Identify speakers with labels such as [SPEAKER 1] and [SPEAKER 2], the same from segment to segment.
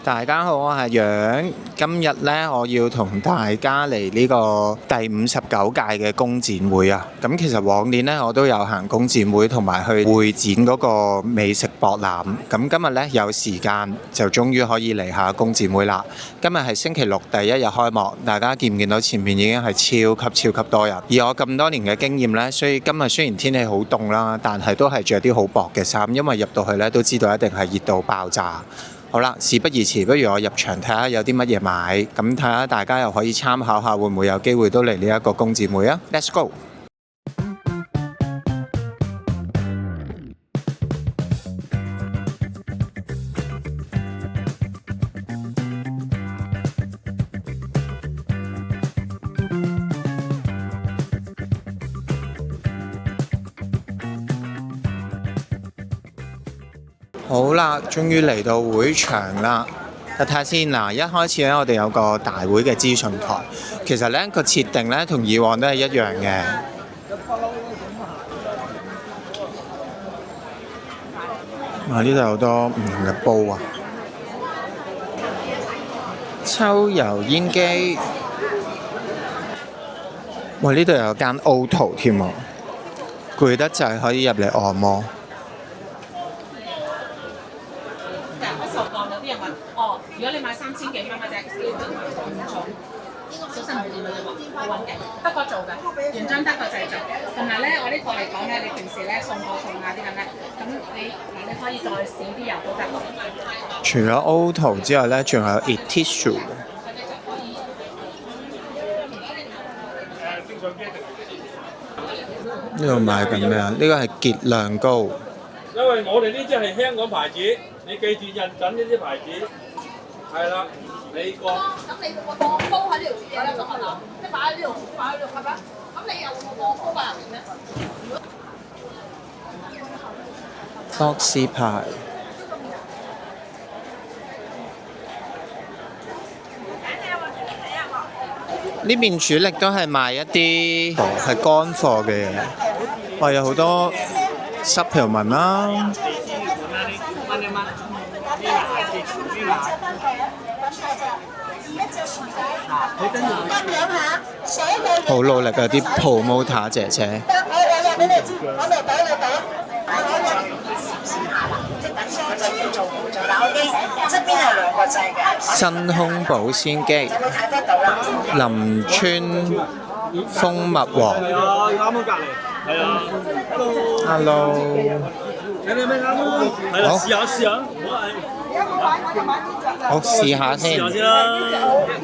[SPEAKER 1] 大家好，我係楊。今日呢，我要同大家嚟呢個第59屆嘅工展會啊。咁其實往年呢，我都有行工展會同埋去會展嗰個美食博覽。咁今日呢，有時間，就終於可以嚟下工展會啦。今日係星期六第一日開幕，大家見唔見到前面已經係超級多人？以我咁多年嘅經驗呢，所以今日雖然天氣好凍啦，但係都係着啲好薄嘅衫，因為入到去呢，都知道一定係熱到爆炸。好啦，事不宜遲，不如我入場睇下有啲乜嘢買，咁睇下大家又可以參考下，會唔會有機會都嚟呢一個工展會啊 ？Let's go！好啦，終於嚟到會場啦。睇下先嗱，一開始咧，我哋有個大會嘅資訊台。其實咧個設定咧同以往都係一樣嘅。呢度有好多唔同嘅煲啊，抽油煙機。哇！呢度有間 Auto 添喎，攰得滯可以入嚟按摩。
[SPEAKER 2] 如果你買3000幾蚊嗰隻，標準唔做，小心唔掂嘅啫喎，好穩嘅，德國做嘅，原裝德國製造。同埋咧，我呢個嚟講咧，你平時咧送貨送啊啲咁咧，咁你可以再少啲油都得。
[SPEAKER 1] 除咗 Auto 之外咧，仲有 Etissue。呢度賣緊咩啊？呢個係潔亮膏。
[SPEAKER 3] 因為我哋呢隻係香港牌子，你記住印緊呢啲牌子。係啦，美國。咁你個煲喺呢度煮嘢啦，咁係嘛？即係擺喺呢度，擺喺呢度，係咪？咁你有冇個煲擺入面咧？
[SPEAKER 1] 博士牌。呢邊主力都係賣一啲係乾貨嘅嘢，哇！有好多濕條紋啦。好努力嘅啲 promoter 姐姐。真空保鮮機，林村蜂蜜王。
[SPEAKER 3] 係啊，啱啱隔離。係啊。
[SPEAKER 1] Hello。
[SPEAKER 3] 有啲咩啱啊？係啦，試下。
[SPEAKER 1] 好，試下先。
[SPEAKER 3] 試下先啦。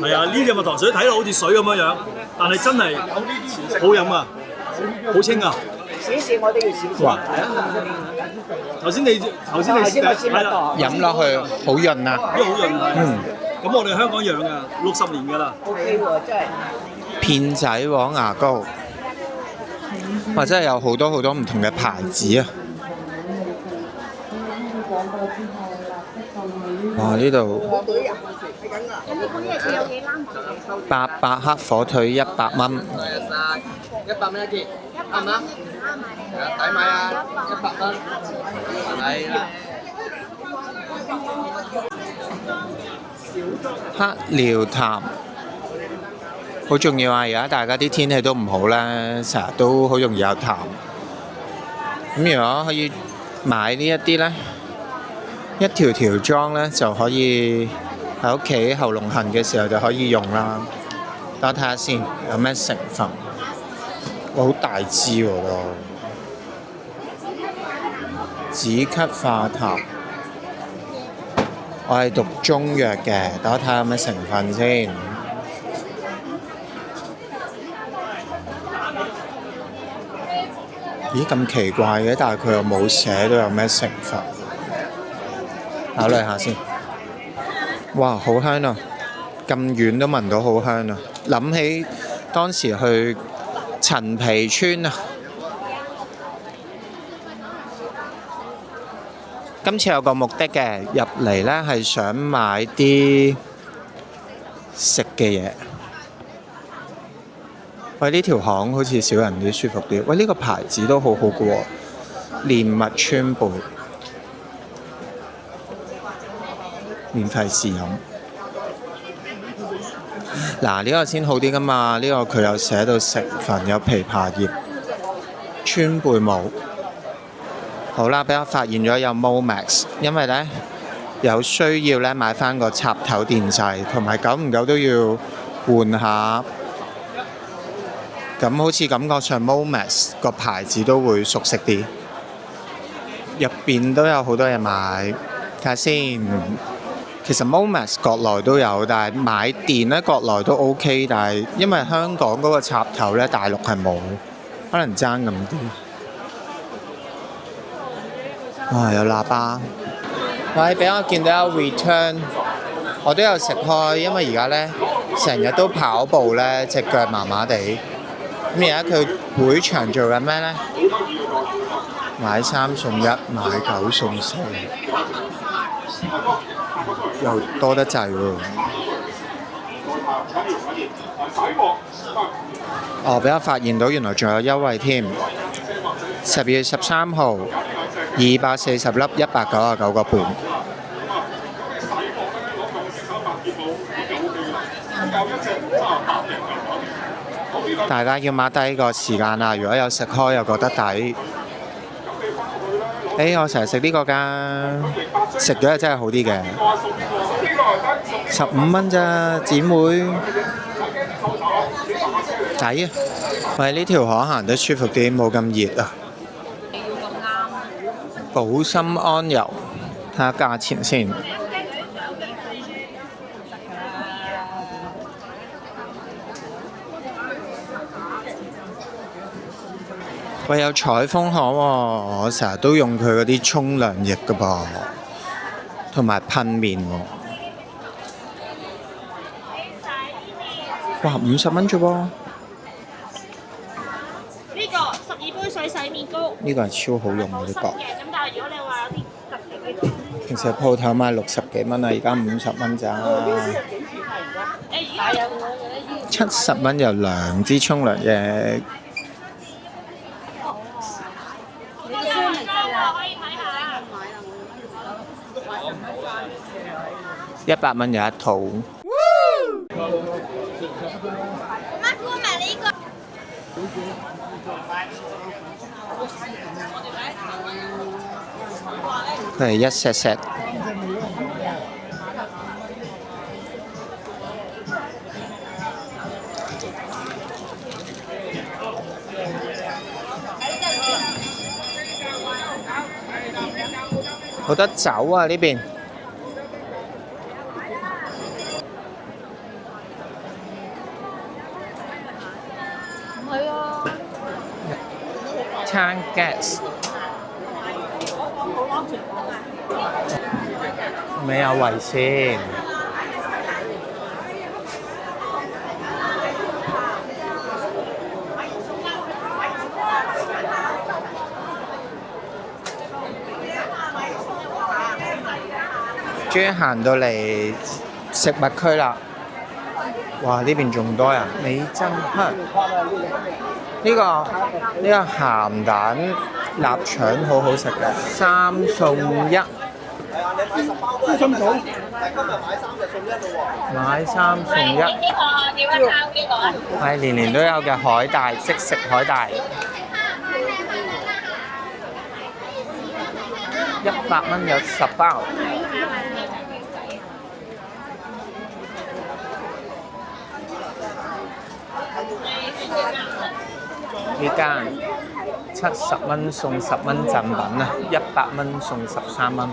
[SPEAKER 3] 係啊，呢隻蜜糖水睇到好似水咁樣樣，但係真係好飲啊，好清啊。
[SPEAKER 4] 少我都要少。
[SPEAKER 1] 哇！
[SPEAKER 3] 頭先你係啦，
[SPEAKER 1] 飲落去好潤啊。
[SPEAKER 3] 因為好潤啊。咁我哋香港養㗎，60年㗎啦。
[SPEAKER 4] OK 喎，真係。
[SPEAKER 1] 片仔癀牙膏，哇！真係有好多唔同嘅牌子啊。哇！呢度800克火腿100蚊。
[SPEAKER 5] 100蚊一件，啱唔啱？抵買啊！100蚊，係啦。
[SPEAKER 1] 黑料痰好重要啊！而家大家啲天氣都唔好啦，成日都好容易有痰。咁如果可以買呢一啲呢，一條裝呢，就可以喺屋企喉嚨痕嘅時候就可以用啦。等我睇下先有咩成分。哇！好大支喎都。止咳化痰。我係讀中藥嘅，等我睇下有咩成分先。咦，咁奇怪嘅，但係佢又冇寫到有咩成分，考慮下先。哇，好香啊！咁遠都聞到好香啊！諗起當時去陳皮村啊。今次有個目的嘅，入嚟呢係想買啲食嘅嘢。喂，呢條巷好似少人啲，舒服啲。喂，呢個牌子都好好嘅喎，蓮蜜川貝。免費試飲。嗱，呢個先好啲噶嘛，呢個佢有寫到成分有枇杷葉、川貝母。好啦，俾我發現咗有 MoMax， 因為呢有需要咧買翻個插頭電掣，同埋久唔久都要換下。咁好似感覺上 MoMax 個牌子都會熟悉啲，入邊都有好多嘢買。睇下先，其實 MoMax 國內都有，但係買電咧國內都 OK， 但係因為香港嗰個插頭咧大陸係冇，可能爭咁啲。哇！有喇叭，喂，俾我見到有 return， 我都有食開，因為而家咧成日都跑步咧，隻腳麻麻地。咁而家佢會場做緊咩呢？買3送1，買9送4，又多得滯喎！哦，俾我發現到原來仲有優惠添，12月13號240粒199個半。大家要碼低個時間啦！如果有食開又覺得抵，我成日食呢個㗎，食咗又真係好啲嘅，15蚊咋，姊妹抵啊！喂，呢條河行得舒服啲，冇咁熱啊！保心安油，睇下價錢先。喂，有彩豐河喎，我成日都用佢嗰啲沖涼液㗎噃，同埋噴面喎。哇，50蚊啫喎！
[SPEAKER 6] 呢個12杯水洗面膏，
[SPEAKER 1] 呢個係超好用嘅呢個。
[SPEAKER 6] 咁但係如果你話有啲特別嘅，
[SPEAKER 1] 平時鋪頭賣60幾蚊啊，而家50蚊咋。70蚊有2支沖涼液。100蚊有一套。
[SPEAKER 6] 媽姑買了一個。
[SPEAKER 1] 佢係一 set。好多酒啊呢邊。餐 gas 未有位先，終於行到嚟食物區啦！哇，呢邊仲多人，美珍香。呢個鹹蛋臘腸好好食嘅，3送1。買3送1。係年年都有嘅海帶，即食海帶。100蚊有10包。呢間70蚊送10蚊贈品啊，100蚊送13蚊，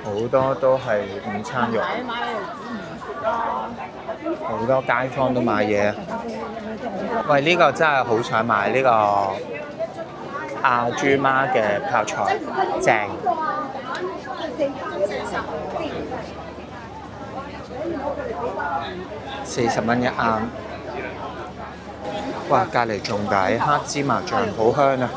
[SPEAKER 1] 好多都係午餐肉，好多街坊都買嘢。喂，呢個真係好想買呢個阿豬媽嘅泡菜，正，40蚊一盎。哇！隔離仲抵黑芝麻醬，好香啊！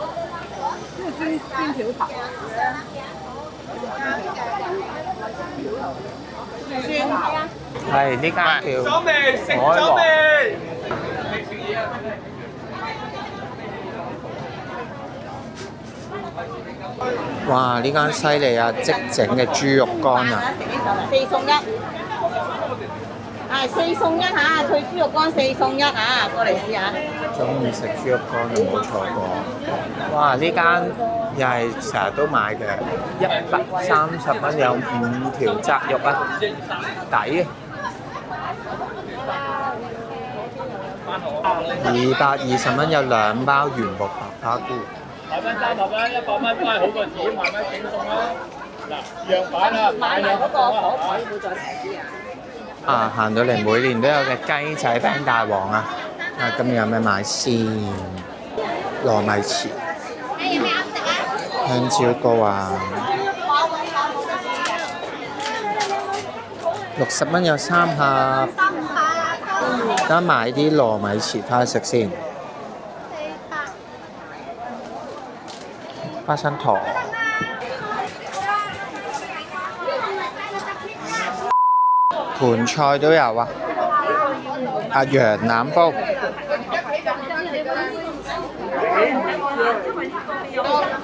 [SPEAKER 1] 係呢間叫海螺。哇！呢間犀利啊，即整嘅豬肉乾啊！
[SPEAKER 4] 4送1，係4送1嚇，脆豬肉乾4送1嚇，過嚟試下。
[SPEAKER 1] 中意食豬肉乾就冇錯過。哇！呢間又係成日都買嘅，130蚊有5條雜肉啊，抵啊！220蚊有2包原木白花菇。
[SPEAKER 3] 10蚊30蚊，100蚊都係好過自己慢慢整餸啦。嗱，樣板啊，買兩個火腿冇再平啲啊！
[SPEAKER 1] 啊，行到嚟每年都有嘅雞仔餅大王啊！啊，今日有咩買先？糯米糍、香蕉糕啊，60蚊有3盒。而家買啲糯米糍翻去食先。花生糖。盤菜都有啊！啊，羊腩煲。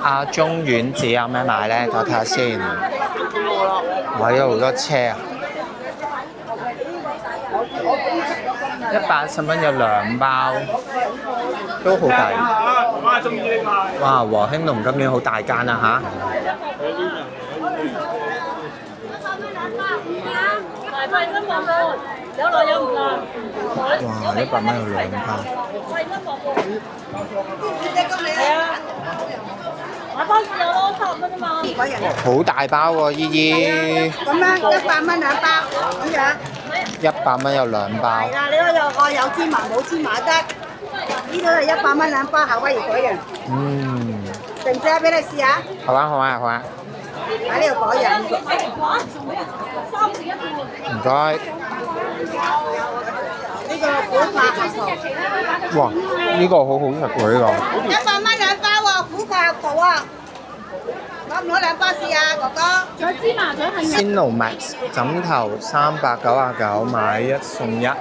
[SPEAKER 1] 阿中丸子有咩買呢？我睇下先。哇！有好多車啊！110蚊有2包，都好抵。哇！和興隆今年好大間啊嚇！哇！100蚊有2包。
[SPEAKER 6] 買包豉油咯，30蚊啫嘛。
[SPEAKER 1] 好大包喎，姨姨。
[SPEAKER 4] 咁樣100蚊2包，咁樣。
[SPEAKER 1] 100蚊有2包。
[SPEAKER 4] 係啦，你嗰度我有芝麻冇芝麻得，呢度係100蚊2包夏威夷果仁。
[SPEAKER 1] 嗯。
[SPEAKER 4] 定唔定俾你試下？
[SPEAKER 1] 好啊，好啊，好啊。
[SPEAKER 4] 喺呢度果仁。
[SPEAKER 1] 唔該。
[SPEAKER 4] 呢個苦瓜核桃。
[SPEAKER 1] 哇！呢個好好食喎，呢個。
[SPEAKER 4] 100蚊2包喎，苦瓜核桃啊！攞唔攞2包試啊，哥哥？仲有芝麻，仲有杏仁。
[SPEAKER 1] 仙奴 Max 枕頭399買1送1。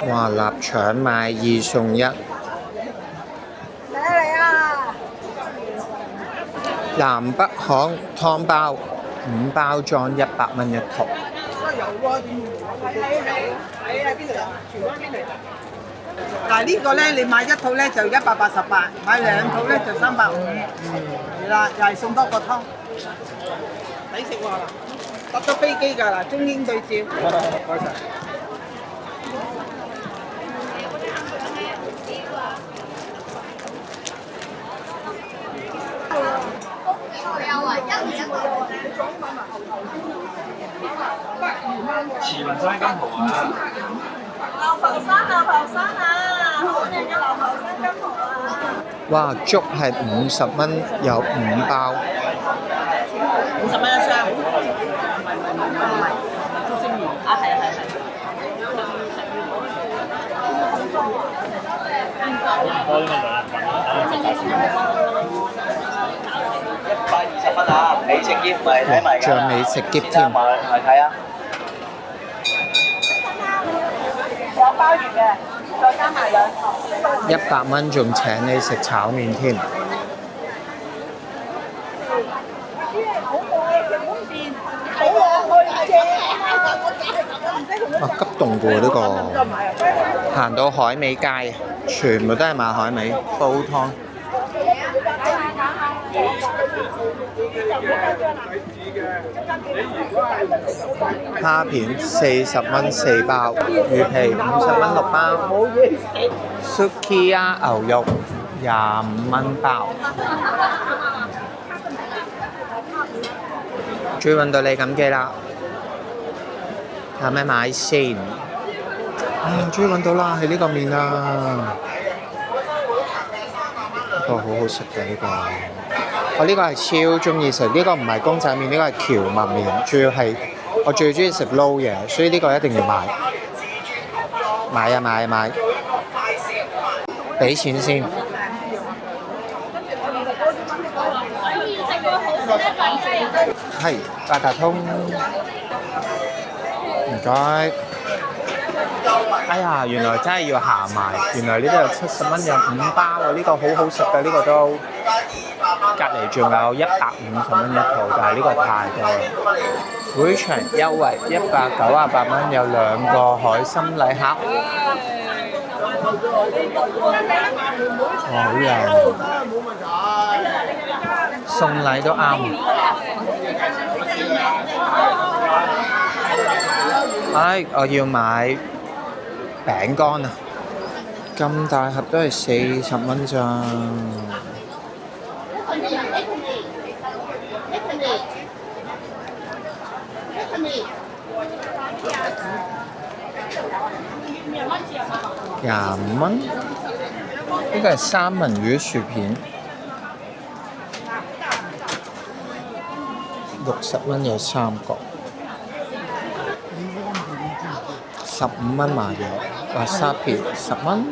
[SPEAKER 1] 哇！臘腸買2送1。
[SPEAKER 4] 嚟啊嚟啊！
[SPEAKER 1] 南北行湯包5包裝100蚊1套。
[SPEAKER 4] 有喎，喺邊度有？荃灣邊度有？嗱呢個咧，你買1套咧就188，買2套咧就350。係啦，又係送多個湯，抵食喎嗱，搭咗飛機㗎嗱，中英對照。唔該曬。
[SPEAKER 3] 慈雲山金蠔啊！
[SPEAKER 6] 流浮山啊，好靚嘅流浮山金蠔啊！
[SPEAKER 1] 哇！粥係50蚊有5包。
[SPEAKER 4] 50蚊1箱。唔係，竹升魚。啊，係。
[SPEAKER 5] 120蚊啊！美食兼唔係睇埋㗎。
[SPEAKER 1] 仲有美食兼添。
[SPEAKER 5] 埋睇啊！
[SPEAKER 4] 有鮑魚嘅，再加埋2套。
[SPEAKER 1] 100蚊仲請你食炒麵添。哇！急凍過呢個。行到海味街，全部都係賣海味煲湯。蝦片40蚊4包，魚皮50蚊6包，Sukiya 牛肉25蚊包。終於揾到你咁嘅啦，有咩買先？啊，終於揾到啦，係呢個麵啊！呢個好好食嘅呢個。我呢個係超中意食，呢個唔係公仔麵，呢個係蕎麥麵，主要係我最中意食撈嘢，所以呢個一定要買。買啊買啊買！俾錢先。係八達通。唔該。哎呀，原來真係要行埋，原來呢度有70蚊有5包喎，呢個好好食嘅呢個都。隔離仲有150蚊一套，但係呢個太多啦。會場優惠198蚊有2個海參禮盒，哇好靚！送禮都啱。唉，我要買餅乾啊！咁大盒都係40蚊咋。25蚊，呢個係三文魚薯片，60蚊有3個，15蚊麻油，wasabi 10蚊。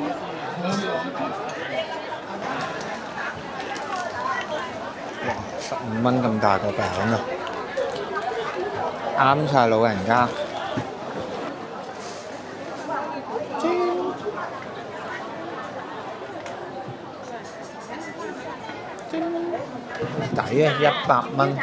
[SPEAKER 1] 哇，15蚊咁大個餅啊，啱晒老人家。抵啊，100蚊。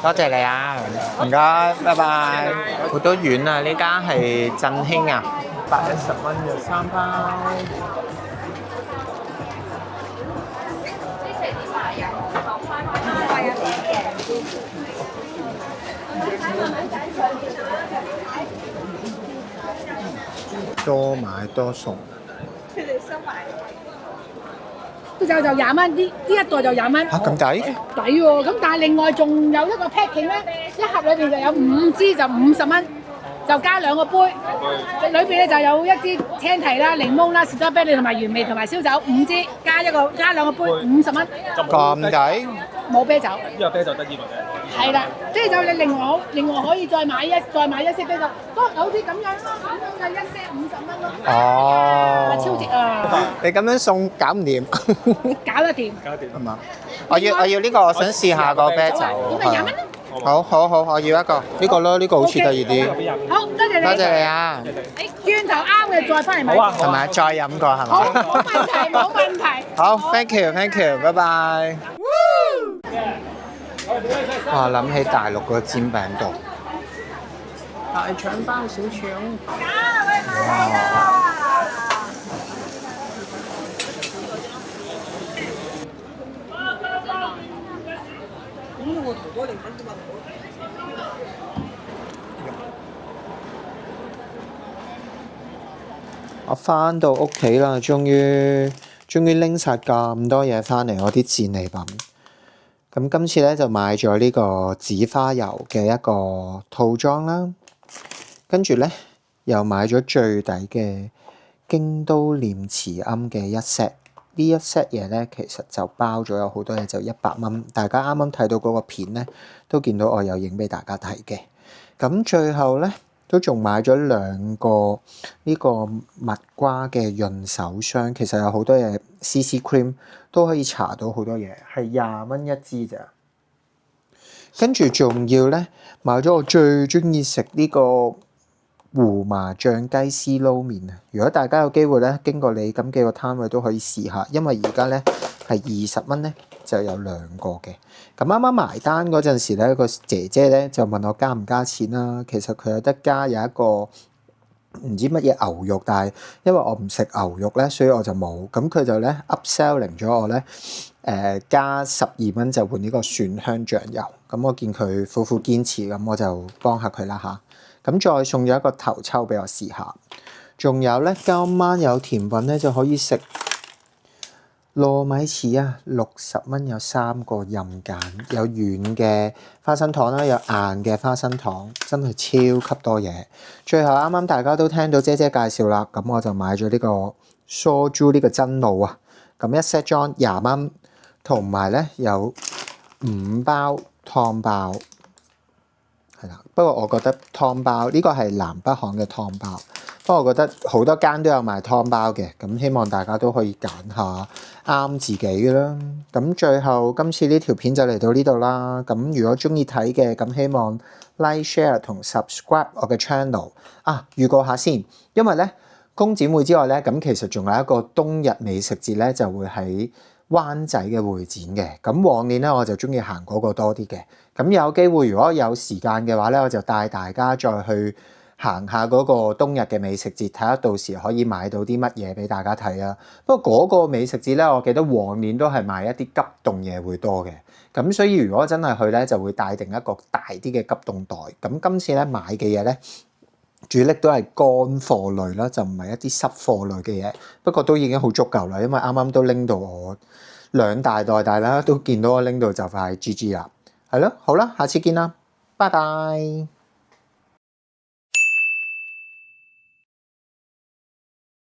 [SPEAKER 1] 多謝你啊，唔該，拜拜。好多丸啊，呢間係振興啊，110蚊有3包。多買多送。
[SPEAKER 7] 就20蚊，呢一袋就20蚊。
[SPEAKER 1] 嚇咁抵？
[SPEAKER 7] 抵喎！咁但係另外仲有一個 packing 咧，一盒裏邊就有5支就50蚊，就加2個杯。裏邊咧就有一支青提啦、檸檬啦、士多啤梨同埋原味同埋燒酒5支，加2個杯50蚊。
[SPEAKER 1] 咁抵？
[SPEAKER 7] 冇啤酒。
[SPEAKER 3] 呢個啤酒得呢個嘅。
[SPEAKER 7] 係啦，即係就你另外可以再買一些啤酒，都好似咁樣咯，咁樣嘅1些50蚊咯。
[SPEAKER 1] 哦，
[SPEAKER 7] 超值啊！
[SPEAKER 1] 你咁樣送搞唔掂？
[SPEAKER 7] 搞得掂。
[SPEAKER 1] 係嘛？我要呢個，我想試下個啤酒。
[SPEAKER 7] 咁咪20蚊咯。
[SPEAKER 1] 好，我要一個呢個咯，呢個好似第二啲。
[SPEAKER 7] 好，多謝你。
[SPEAKER 1] 多謝你啊！
[SPEAKER 7] 轉頭啱嘅再翻嚟買。
[SPEAKER 1] 係咪再飲過係
[SPEAKER 7] 好，
[SPEAKER 1] 嘛？
[SPEAKER 7] 冇問題。
[SPEAKER 1] 好，thank you，拜拜。哇！諗起大陸嗰個煎餅度，大腸包小腸。我翻到屋企啦，終於拎晒咁多嘢翻嚟，我啲戰利品。咁今次咧就買咗呢個紫花油嘅一個套裝啦，跟住咧又買咗最抵嘅京都念慈庵嘅一 set。呢一 set 嘢咧其實就包咗有好多嘢，就100蚊。大家啱啱睇到嗰個片咧，都見到我有影俾大家睇嘅。咁最後咧都仲買咗2個呢個蜜瓜嘅潤手霜，其實有好多嘢 CC cream 都可以搽到好多嘢，係20蚊一支咋。跟住仲要咧買咗我最中意食呢個胡麻醬雞絲撈麵啊！如果大家有機會咧經過你咁幾個攤位都可以試下，因為而家咧係20蚊咧就有2個嘅。咁啱啱埋單嗰陣時咧，個姐姐咧就問我加唔加錢啦。其實佢有得加，有一個唔知乜嘢牛肉，但係因為我唔食牛肉咧，所以我就冇。咁佢就咧 upselling 咗我咧加12蚊就換呢個蒜香醬油。咁我見佢苦苦堅持，咁我就幫下佢啦嚇。咁再送咗一個頭抽俾我試下。仲有咧，今晚有甜品咧就可以食糯米糍啊，60蚊有3個任揀，有軟嘅花生糖啦，有硬嘅花生糖，真係超級多嘢。最後啱啱大家都聽到姐姐介紹啦，咁我就買咗呢個蘇豬呢個真露啊，咁一 set 裝20蚊，同埋咧有5包湯包。係啦，不過我覺得湯包呢個係南北韓嘅湯包，不過我覺得好多間都有賣湯包嘅，咁希望大家都可以揀下啱自己嘅啦。咁最後今次呢條片就嚟到呢度啦。咁如果中意睇嘅，咁希望 like、share 同 subscribe 我嘅 channel 啊。預告下先，因為咧工展會之外咧，咁其實仲有一個冬日美食節咧，就會喺灣仔嘅會展嘅。咁往年咧我就中意行嗰個多啲嘅。咁有機會如果有時間嘅話咧，我就帶大家再去行下嗰個冬日嘅美食節，睇下到時可以買到啲乜嘢俾大家睇啊。不過嗰個美食節咧，我記得往年都係賣一啲急凍嘢會多嘅。咁所以如果真係去咧，就會帶定一個大啲嘅急凍袋。咁今次咧買嘅嘢咧，主力都係乾貨類啦，就唔係一啲濕貨類嘅嘢。不過都已經好足夠啦，因為啱啱都拎到我2大袋啦，都見到我拎到就快 GG 啦。係咯，好啦，下次見啦，拜拜。